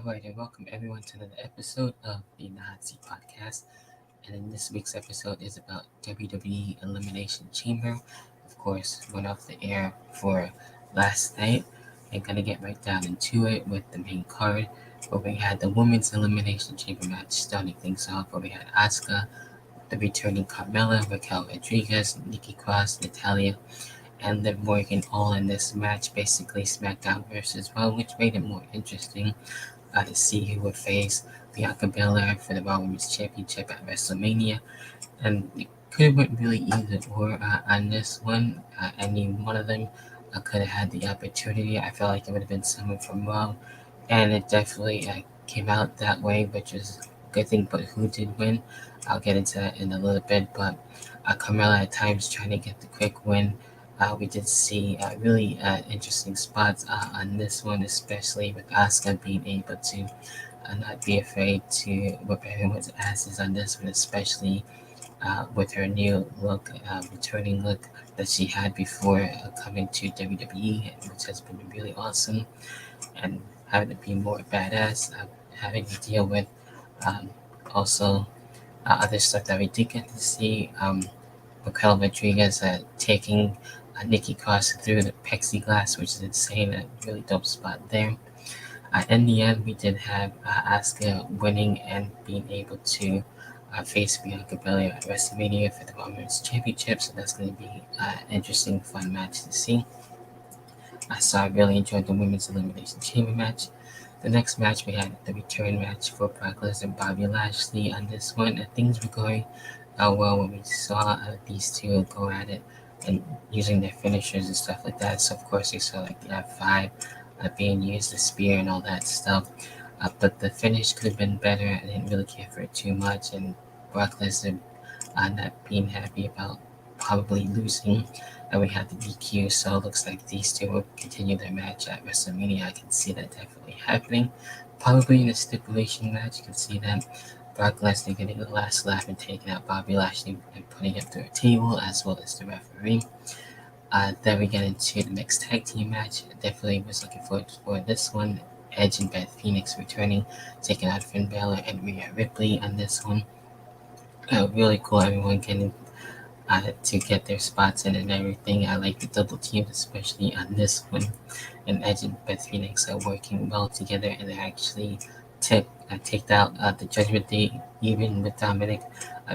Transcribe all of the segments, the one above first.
Alright, and welcome everyone to another episode of the Nazi Podcast. And in this week's episode is about WWE Elimination Chamber. Of course, went off the air for last night and gonna get right down into it with the main card, where we had the Women's Elimination Chamber match starting things off, where we had Asuka, the returning Carmella, Raquel Rodriguez, Nikki Cross, Natalia, and Liv Morgan all in this match, basically SmackDown versus Raw, which made it more interesting to see who would face Bianca Belair for the Raw Women's Championship at WrestleMania. And it could have went really either or on this one. Any one of them could have had the opportunity. I felt like it would have been someone from Raw, and it definitely came out that way, which is a good thing. But who did win? I'll get into that in a little bit. But Carmella at times trying to get the quick win. We did see really interesting spots on this one, especially with Asuka being able to not be afraid to whip everyone's asses on this one, especially with her new look, returning look that she had before coming to WWE, which has been really awesome, and having to be more badass, having to deal with um, also other stuff that we did get to see. Raquel Rodriguez taking Nikki Cross through the plexiglass, which is insane, a really dope spot there. In the end, we did have Asuka winning and being able to face Bianca Belair at WrestleMania for the Women's Championship, so that's going to be an interesting, fun match to see. So I really enjoyed the Women's Elimination Chamber match. The next match, we had the return match for Brock Lesnar and Bobby Lashley. On this one, things were going well when we saw these two go at it and using their finishers and stuff like that. So of course you saw like the F5 being used, the spear and all that stuff. But the finish could have been better. I didn't really care for it too much, and Brock Lesnar not being happy about probably losing. And we had the DQ, so it looks like these two will continue their match at WrestleMania. I can see that definitely happening. Probably in a stipulation match, you can see that Brock Lesnar getting the last laugh and taking out Bobby Lashley and putting him through a table, as well as the referee. Then we get into the mixed tag team match. I definitely was looking forward for this one. Edge and Beth Phoenix returning, taking out Finn Balor and Rhea Ripley on this one. Really cool, everyone getting to get their spots in and everything. I like the double teams, especially on this one. And Edge and Beth Phoenix are working well together, and they actually take out the Judgment Day, even with Dominic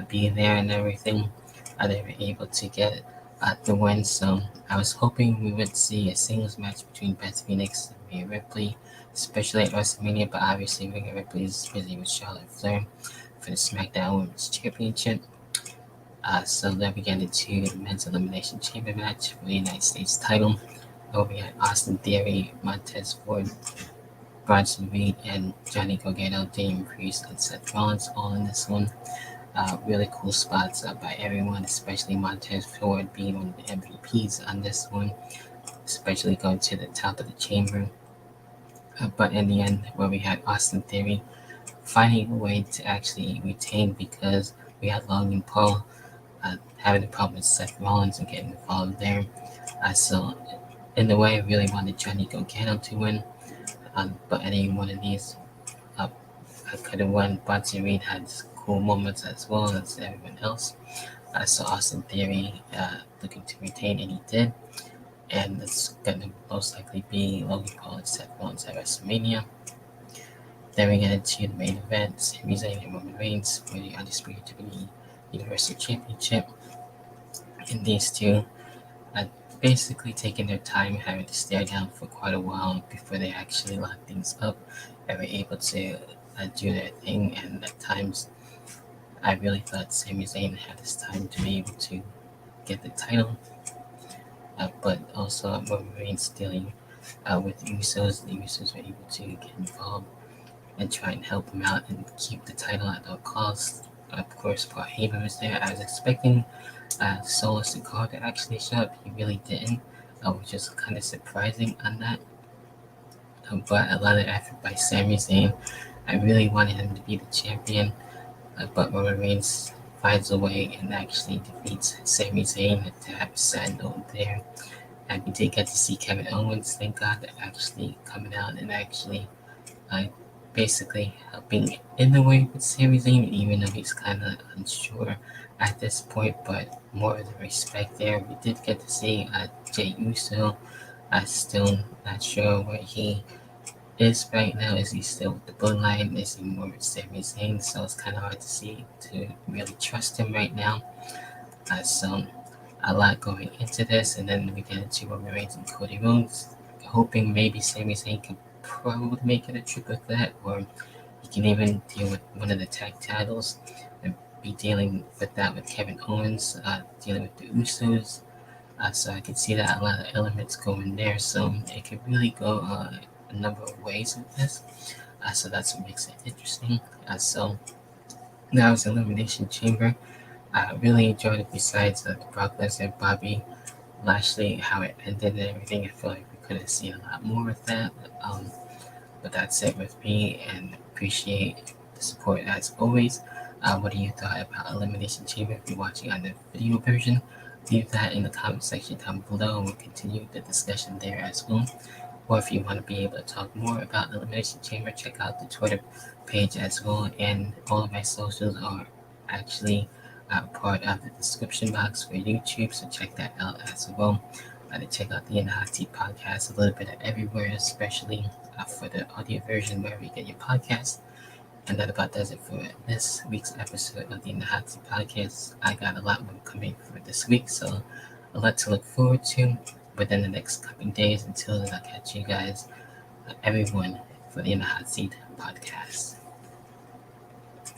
being there and everything. They were able to get the win. So I was hoping we would see a singles match between Beth Phoenix and Rhea Ripley, especially at WrestleMania. But obviously, Rhea Ripley is busy with Charlotte Flair for the SmackDown Women's Championship. So then we get into the Men's Elimination Chamber match for the United States title. We had Austin Theory, Montez Ford, Bronson Reed, and Johnny Gargano, Damian Priest, and Seth Rollins all in this one. Really cool spots by everyone, especially Montez Ford being one of the MVPs on this one, especially going to the top of the chamber. But in the end, where we had Austin Theory finding a way to actually retain, because we had Logan Paul having a problem with Seth Rollins and getting involved there. So in the way, I really wanted Johnny Gargano to win, but any one of these I could have won. Bronson Reed had cool moments as well as everyone else. So Austin Theory looking to retain, and he did. And it's going to most likely be Logan Paul and Seth Rollins at WrestleMania. Then we get into the main event, Sami Zayn and Roman Reigns for the Undisputed WWE Universal Championship. And these two basically taking their time, having to stare down for quite a while before they actually lock things up and were able to do their thing. And at times, I really thought Sami Zayn had this time to be able to get the title, but also Roman Reigns stealing with the Usos. The Usos were able to get involved and try and help him out and keep the title at all costs. Of course, Paul Heyman was there. I was expecting Solo Sikoa to actually show up. He really didn't, which is kind of surprising on that. But a lot of effort by Sami Zayn. I really wanted him to be the champion, but Roman Reigns finds a way and actually defeats Sami Zayn to have a sad note there. And we did get to see Kevin Owens, thank God, actually coming out and actually uh, basically helping in the way with Sami Zayn, even though he's kind of unsure at this point, but more of the respect there. We did get to see Jey Uso. Still not sure where he is right now. Is he still with the Bloodline? Is he more with Sami Zayn? So it's kind of hard to really trust him right now. So a lot going into this, and then we get into Roman Reigns and Cody Rhodes, hoping maybe Sami Zayn can probably make it a triple threat, or he can even deal with one of the tag titles and be dealing with that with Kevin Owens, dealing with the Usos. So I can see that a lot of elements going there. So it could really go a number of ways with this. So that's what makes it interesting. So now it's Elimination Chamber. I really enjoyed it besides the Brock Lesnar, Bobby Lashley, how it ended and everything. I feel like we could have seen a lot more of that. But that's it with me, and appreciate the support as always. What do you thought about Elimination Chamber? If you're watching on the video version, leave that in the comment section down below, and we'll continue the discussion there as well. Or if you want to be able to talk more about Elimination Chamber, check out the Twitter page as well, and all of my socials are actually part of the description box for YouTube, so check that out as well. To check out the In the Hot Seat podcast, a little bit of everywhere, especially for the audio version wherever you get your podcast. And that about does it for this week's episode of the In the Hot Seat podcast. I got a lot more coming for this week, so a lot to look forward to within the next coming days. Until then, I'll catch you guys, everyone, for the In the Hot Seat podcast.